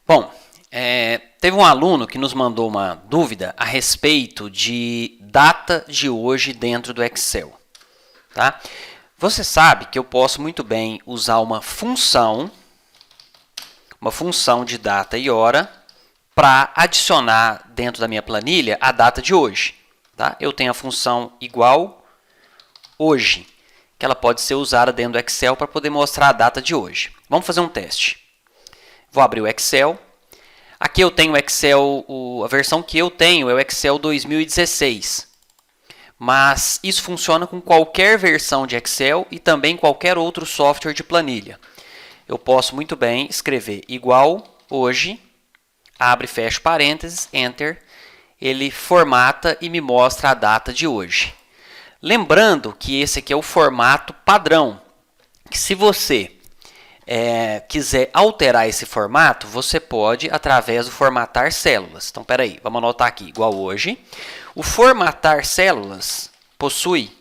Bom, teve um aluno que nos mandou uma dúvida a respeito de data de hoje dentro do Excel. Tá? Você sabe que eu posso muito bem usar uma função de data e hora, para adicionar dentro da minha planilha a data de hoje. Tá? Eu tenho a função igual hoje, que ela pode ser usada dentro do Excel para poder mostrar a data de hoje. Vamos fazer um teste. Vou abrir o Excel. Aqui eu tenho o Excel, a versão que eu tenho é o Excel 2016. Mas isso funciona com qualquer versão de Excel e também qualquer outro software de planilha. Eu posso muito bem escrever igual hoje, abre e fecha parênteses, Enter, ele formata e me mostra a data de hoje. Lembrando que esse aqui é o formato padrão, que se você quiser alterar esse formato, você pode através do formatar células. Então, espera aí, vamos anotar aqui, igual hoje. O formatar células possui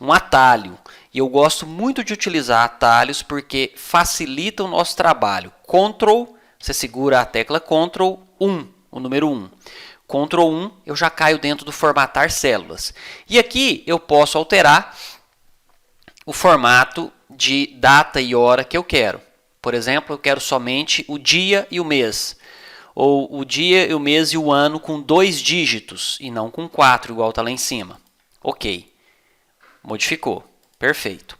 um atalho, e eu gosto muito de utilizar atalhos porque facilita o nosso trabalho. Você segura a tecla Ctrl 1, o número 1. Ctrl 1, eu já caio dentro do formatar células. E aqui eu posso alterar o formato de data e hora que eu quero. Por exemplo, eu quero somente o dia e o mês. Ou o dia, o mês e o ano com 2 dígitos e não com 4, igual está lá em cima. Ok. Modificou. Perfeito.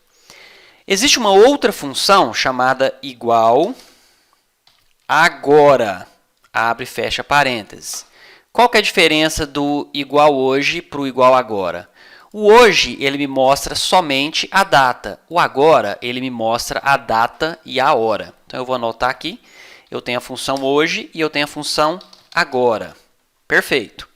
Existe uma outra função chamada igual agora. Abre e fecha parênteses. Qual que é a diferença do igual hoje para o igual agora? O hoje ele me mostra somente a data. O agora ele me mostra a data e a hora. Então eu vou anotar aqui. Eu tenho a função hoje e eu tenho a função agora. Perfeito.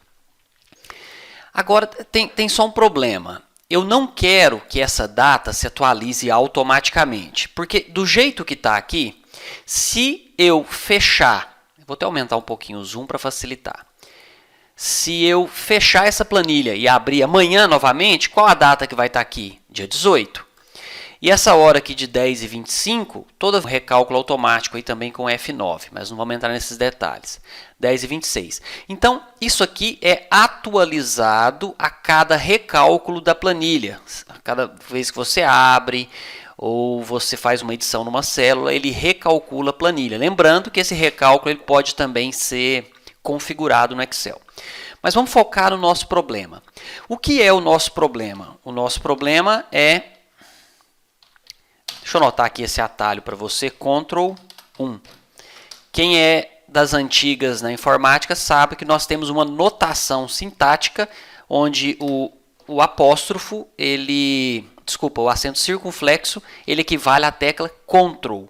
Agora tem só um problema. Eu não quero que essa data se atualize automaticamente. Porque do jeito que está aqui, se eu fechar, vou até aumentar um pouquinho o zoom para facilitar. Se eu fechar essa planilha e abrir amanhã novamente, qual a data que vai estar aqui? Dia 18. E essa hora aqui de 10h25, todo recálculo automático aí também com F9, mas não vamos entrar nesses detalhes. 10h26. Então, isso aqui é atualizado a cada recálculo da planilha. A cada vez que você abre ou você faz uma edição numa célula, ele recalcula a planilha. Lembrando que esse recálculo ele pode também ser configurado no Excel. Mas vamos focar no nosso problema. O que é o nosso problema? O nosso problema é... Deixa eu anotar aqui esse atalho para você, Ctrl 1. Quem é das antigas na informática sabe que nós temos uma notação sintática onde o apóstrofo, o acento circunflexo, ele equivale à tecla Ctrl.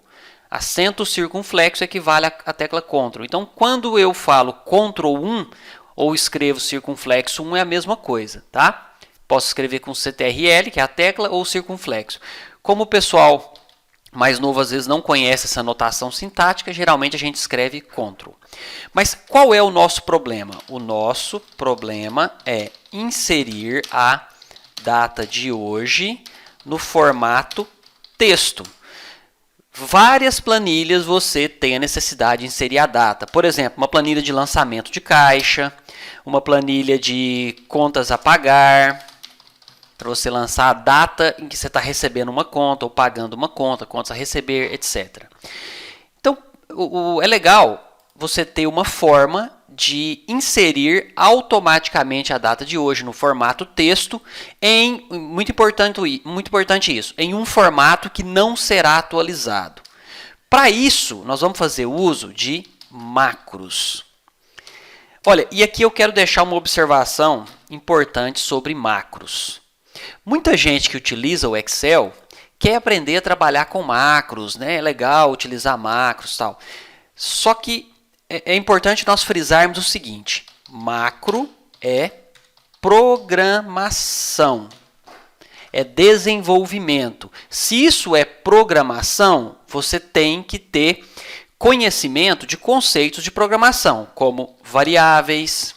Acento circunflexo equivale à tecla Ctrl. Então, quando eu falo Ctrl 1 ou escrevo circunflexo 1 é a mesma coisa, tá? Posso escrever com CTRL, que é a tecla, ou circunflexo. Como o pessoal mais novo às vezes não conhece essa notação sintática, geralmente a gente escreve Ctrl. Mas qual é o nosso problema? O nosso problema é inserir a data de hoje no formato texto. Várias planilhas você tem a necessidade de inserir a data. Por exemplo, uma planilha de lançamento de caixa, uma planilha de contas a pagar, para você lançar a data em que você está recebendo uma conta ou pagando uma conta, contas a receber, etc. Então, é legal você ter uma forma de inserir automaticamente a data de hoje no formato texto, muito importante isso, em um formato que não será atualizado. Para isso, nós vamos fazer uso de macros. Olha, e aqui eu quero deixar uma observação importante sobre macros. Muita gente que utiliza o Excel quer aprender a trabalhar com macros, né? É legal utilizar macros e tal. Só que é importante nós frisarmos o seguinte: macro é programação, é desenvolvimento. Se isso é programação, você tem que ter conhecimento de conceitos de programação, como variáveis,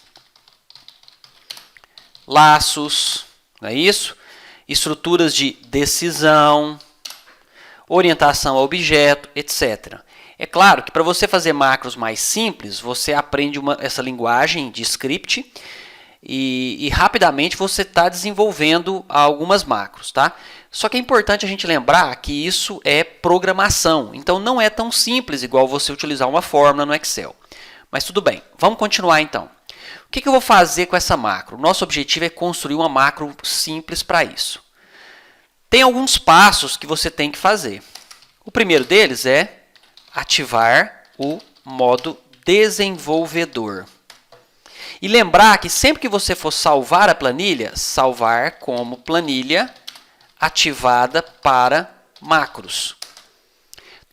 laços, não é isso? Estruturas de decisão, orientação a objeto, etc. É claro que para você fazer macros mais simples, você aprende essa linguagem de script e rapidamente você está desenvolvendo algumas macros, tá? Só que é importante a gente lembrar que isso é programação, então não é tão simples igual você utilizar uma fórmula no Excel. Mas tudo bem, vamos continuar então. O que eu vou fazer com essa macro? Nosso objetivo é construir uma macro simples para isso. Tem alguns passos que você tem que fazer. O primeiro deles é ativar o modo desenvolvedor. E lembrar que sempre que você for salvar a planilha, salvar como planilha ativada para macros.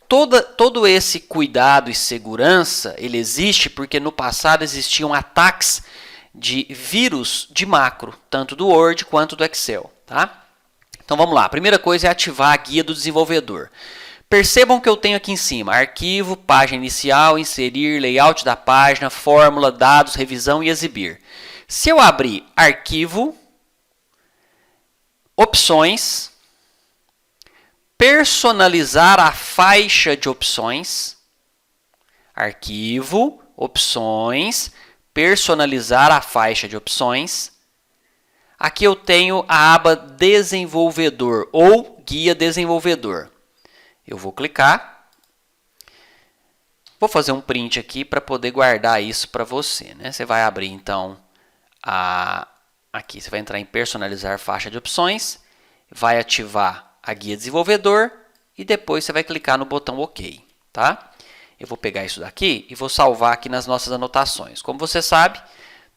Todo esse cuidado e segurança, ele existe porque no passado existiam ataques de vírus de macro, tanto do Word quanto do Excel, tá? Então vamos lá, a primeira coisa é ativar a guia do desenvolvedor. Percebam que eu tenho aqui em cima, arquivo, página inicial, inserir, layout da página, fórmula, dados, revisão e exibir. Se eu abrir arquivo, opções, personalizar a faixa de opções, arquivo, opções, personalizar a faixa de opções. Aqui eu tenho a aba desenvolvedor ou guia desenvolvedor. Eu vou clicar. Vou fazer um print aqui para poder guardar isso para você, né? Você vai abrir então aqui, você vai entrar em personalizar faixa de opções, vai ativar a guia desenvolvedor e depois você vai clicar no botão OK, tá? Eu vou pegar isso daqui e vou salvar aqui nas nossas anotações. Como você sabe,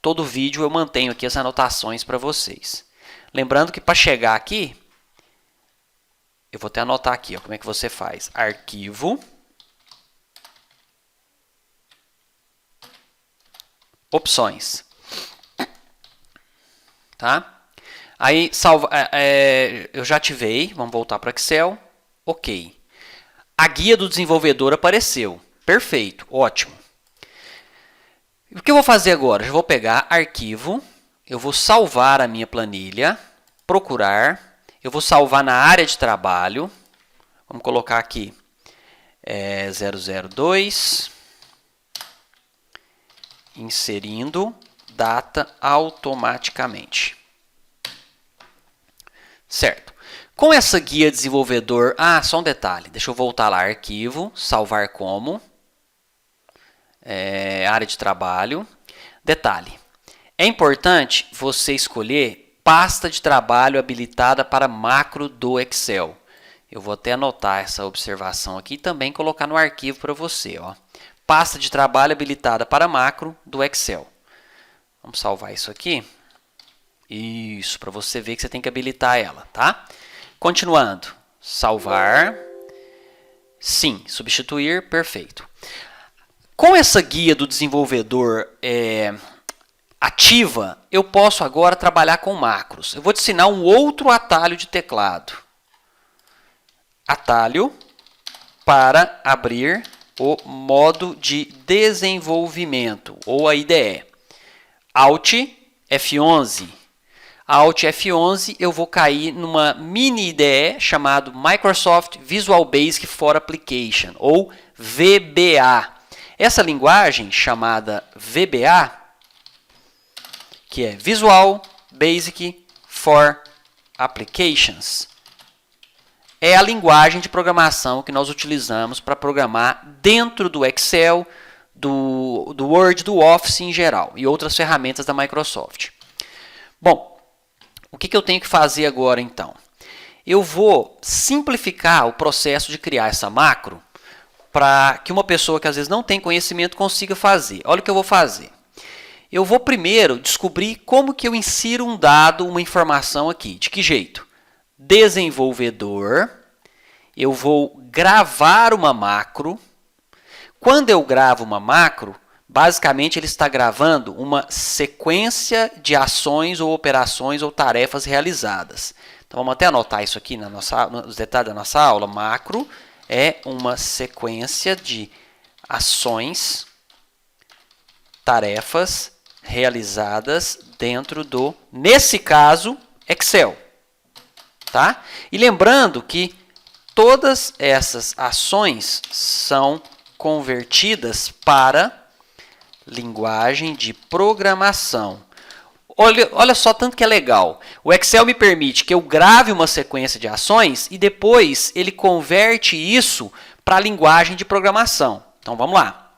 todo vídeo eu mantenho aqui as anotações para vocês. Lembrando que para chegar aqui, eu vou até anotar aqui, ó, como é que você faz. Arquivo, opções, tá? Aí, eu já ativei, vamos voltar para o Excel, OK. A guia do desenvolvedor apareceu, perfeito, ótimo. O que eu vou fazer agora? Eu vou pegar arquivo, eu vou salvar a minha planilha, procurar, eu vou salvar na área de trabalho, vamos colocar aqui 002, inserindo data automaticamente. Certo. Com essa guia desenvolvedor... só um detalhe. Deixa eu voltar lá. Arquivo, salvar como. Área de trabalho. Detalhe. É importante você escolher pasta de trabalho habilitada para macro do Excel. Eu vou até anotar essa observação aqui e também colocar no arquivo para você. Ó. Pasta de trabalho habilitada para macro do Excel. Vamos salvar isso aqui. Isso, para você ver que você tem que habilitar ela, tá? Continuando. Salvar. Sim, substituir, perfeito. Com essa guia do desenvolvedor ativa, eu posso agora trabalhar com macros. Eu vou te ensinar um outro atalho de teclado. Atalho para abrir o modo de desenvolvimento, ou a IDE. Alt F11. Alt F11, eu vou cair numa mini IDE chamado Microsoft Visual Basic for Application, ou VBA. Essa linguagem chamada VBA, que é Visual Basic for Applications, é a linguagem de programação que nós utilizamos para programar dentro do Excel, do Word, do Office em geral e outras ferramentas da Microsoft. Bom, o que eu tenho que fazer agora então? Eu vou simplificar o processo de criar essa macro para que uma pessoa que às vezes não tem conhecimento consiga fazer. Olha o que eu vou fazer. Eu vou primeiro descobrir como que eu insiro um dado, uma informação aqui. De que jeito? Desenvolvedor. Eu vou gravar uma macro. Quando eu gravo uma macro, basicamente ele está gravando uma sequência de ações ou operações ou tarefas realizadas. Então vamos até anotar isso aqui nos detalhes da nossa aula. Macro é uma sequência de ações, tarefas realizadas dentro do, nesse caso, Excel. Tá? E lembrando que todas essas ações são convertidas para linguagem de programação. Olha só tanto que é legal. O Excel me permite que eu grave uma sequência de ações e depois ele converte isso para a linguagem de programação. Então vamos lá.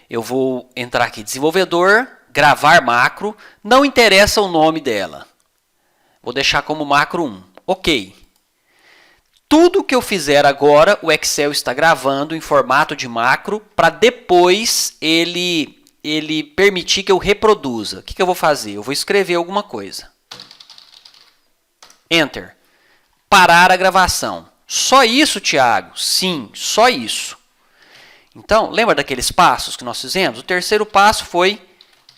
Eu vou entrar aqui, desenvolvedor, gravar macro, não interessa o nome dela. Vou deixar como macro 1. Ok. Tudo que eu fizer agora, o Excel está gravando em formato de macro para depois ele permitir que eu reproduza. O que eu vou fazer? Eu vou escrever alguma coisa. Enter. Parar a gravação. Só isso, Thiago? Sim, só isso. Então, lembra daqueles passos que nós fizemos? O terceiro passo foi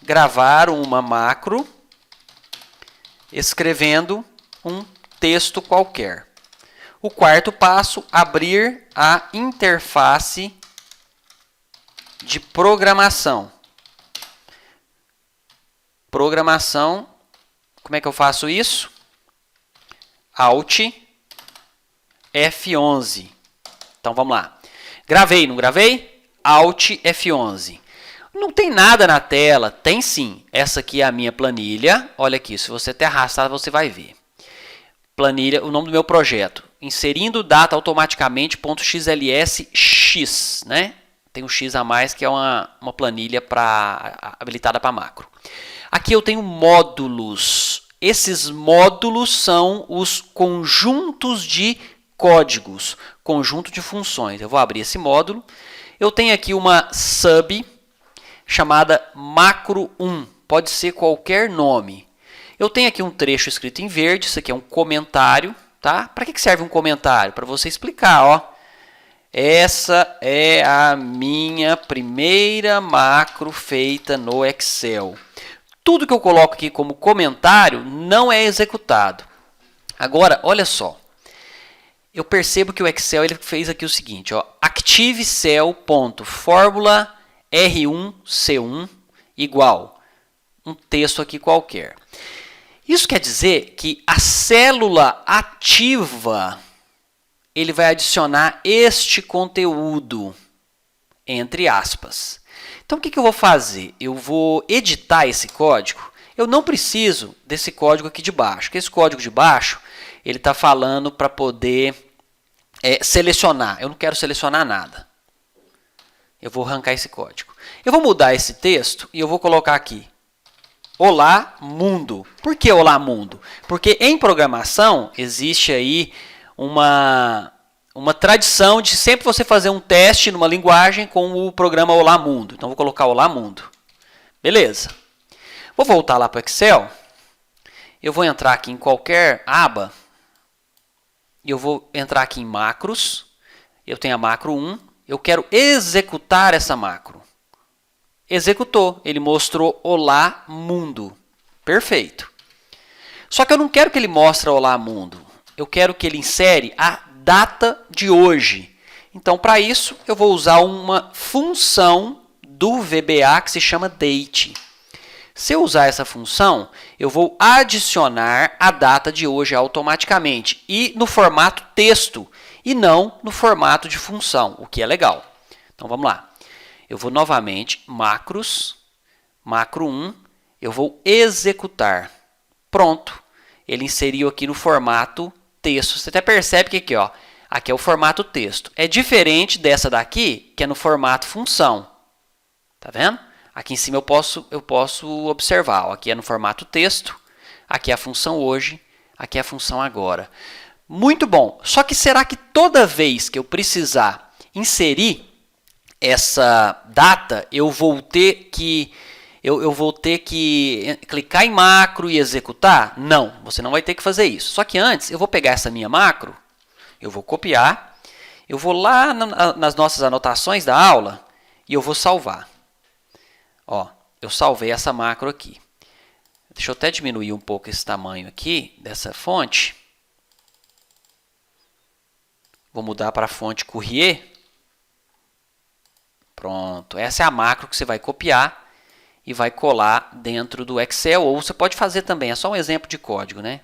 gravar uma macro escrevendo um texto qualquer. O quarto passo, abrir a interface de programação. Programação, como é que eu faço isso? Alt F11. Então vamos lá. Gravei, não gravei? Alt F11. Não tem nada na tela? Tem sim. Essa aqui é a minha planilha. Olha aqui, se você até arrastar, você vai ver. Planilha, o nome do meu projeto. Inserindo data automaticamente.xls, né? Tem um X a mais que é uma planilha habilitada para macro. Aqui eu tenho módulos. Esses módulos são os conjuntos de códigos, conjunto de funções. Eu vou abrir esse módulo. Eu tenho aqui uma sub chamada macro1. Pode ser qualquer nome. Eu tenho aqui um trecho escrito em verde. Isso aqui é um comentário. Tá? Para que serve um comentário? Para você explicar. Ó. Essa é a minha primeira macro feita no Excel. Tudo que eu coloco aqui como comentário não é executado. Agora, olha só. Eu percebo que o Excel ele fez aqui o seguinte. Ó, active cell.fórmula R1C1 igual um texto aqui qualquer. Isso quer dizer que a célula ativa ele vai adicionar este conteúdo, entre aspas. Então, o que eu vou fazer? Eu vou editar esse código. Eu não preciso desse código aqui de baixo, porque esse código de baixo ele está falando para poder selecionar. Eu não quero selecionar nada. Eu vou arrancar esse código. Eu vou mudar esse texto e eu vou colocar aqui. Olá, mundo. Por que olá, mundo? Porque em programação existe aí uma tradição de sempre você fazer um teste numa linguagem com o programa Olá Mundo. Então, vou colocar Olá Mundo. Beleza. Vou voltar lá para o Excel. Eu vou entrar aqui em qualquer aba. E eu vou entrar aqui em macros. Eu tenho a macro 1. Eu quero executar essa macro. Executou. Ele mostrou Olá Mundo. Perfeito. Só que eu não quero que ele mostre Olá Mundo. Eu quero que ele insere a data de hoje. Então, para isso, eu vou usar uma função do VBA que se chama date. Se eu usar essa função, eu vou adicionar a data de hoje automaticamente e no formato texto e não no formato de função, o que é legal. Então, vamos lá. Eu vou novamente, macros, macro 1, eu vou executar. Pronto. Ele inseriu aqui no formato texto. Você até percebe que aqui, ó, aqui é o formato texto. É diferente dessa daqui, que é no formato função. Tá vendo? Aqui em cima eu posso observar. Ó, aqui é no formato texto, aqui é a função hoje, aqui é a função agora. Muito bom. Só que será que toda vez que eu precisar inserir essa data, eu vou ter que clicar em macro e executar? Não, você não vai ter que fazer isso. Só que antes, eu vou pegar essa minha macro, eu vou copiar, eu vou lá nas nossas anotações da aula e eu vou salvar. Ó, eu salvei essa macro aqui. Deixa eu até diminuir um pouco esse tamanho aqui dessa fonte. Vou mudar para a fonte Courrier. Pronto, essa é a macro que você vai copiar e vai colar dentro do Excel, ou você pode fazer também, é só um exemplo de código, né?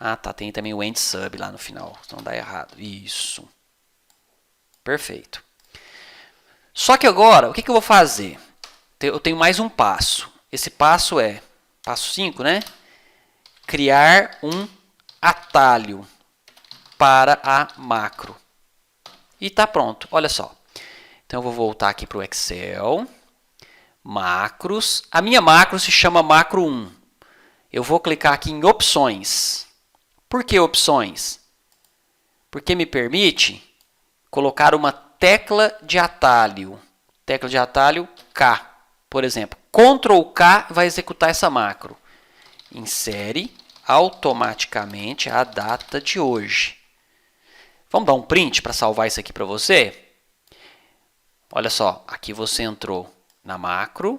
Ah, tá, tem também o end sub lá no final, não dá errado. Isso. Perfeito. Só que agora, o que eu vou fazer? Eu tenho mais um passo. Esse passo é, passo 5, né? Criar um atalho para a macro. E está pronto, olha só. Então eu vou voltar aqui para o Excel. Macros. A minha macro se chama macro 1. Eu vou clicar aqui em opções. Por que opções? Porque me permite colocar uma tecla de atalho. Tecla de atalho K. Por exemplo, Ctrl K vai executar essa macro. Insere automaticamente a data de hoje. Vamos dar um print para salvar isso aqui para você? Olha só, aqui você entrou na macro,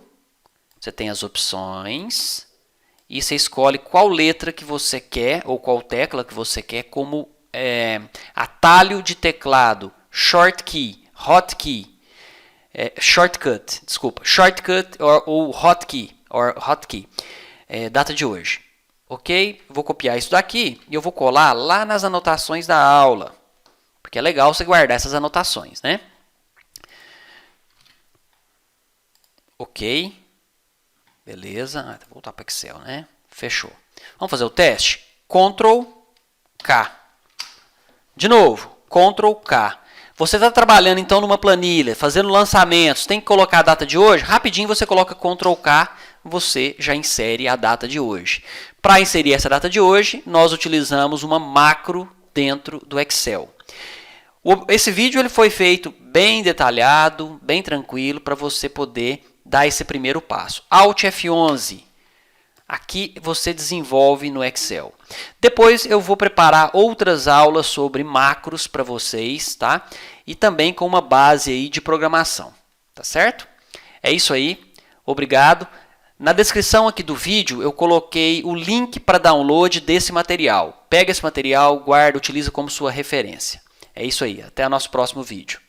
você tem as opções e você escolhe qual letra que você quer ou qual tecla que você quer como atalho de teclado, shortcut, ou hotkey, data de hoje. Ok? Vou copiar isso daqui e eu vou colar lá nas anotações da aula, porque é legal você guardar essas anotações, né? Ok, beleza, vou voltar para o Excel, né? Fechou. Vamos fazer o teste? Ctrl K. De novo, Ctrl K. Você está trabalhando então numa planilha, fazendo lançamentos, tem que colocar a data de hoje? Rapidinho você coloca Ctrl K, você já insere a data de hoje. Para inserir essa data de hoje, nós utilizamos uma macro dentro do Excel. Esse vídeo ele foi feito bem detalhado, bem tranquilo, para você poder dar esse primeiro passo. Alt F11. Aqui você desenvolve no Excel. Depois eu vou preparar outras aulas sobre macros para vocês, tá? E também com uma base aí de programação, tá certo? É isso aí. Obrigado. Na descrição aqui do vídeo eu coloquei o link para download desse material. Pega esse material, guarda, utiliza como sua referência. É isso aí. Até o nosso próximo vídeo.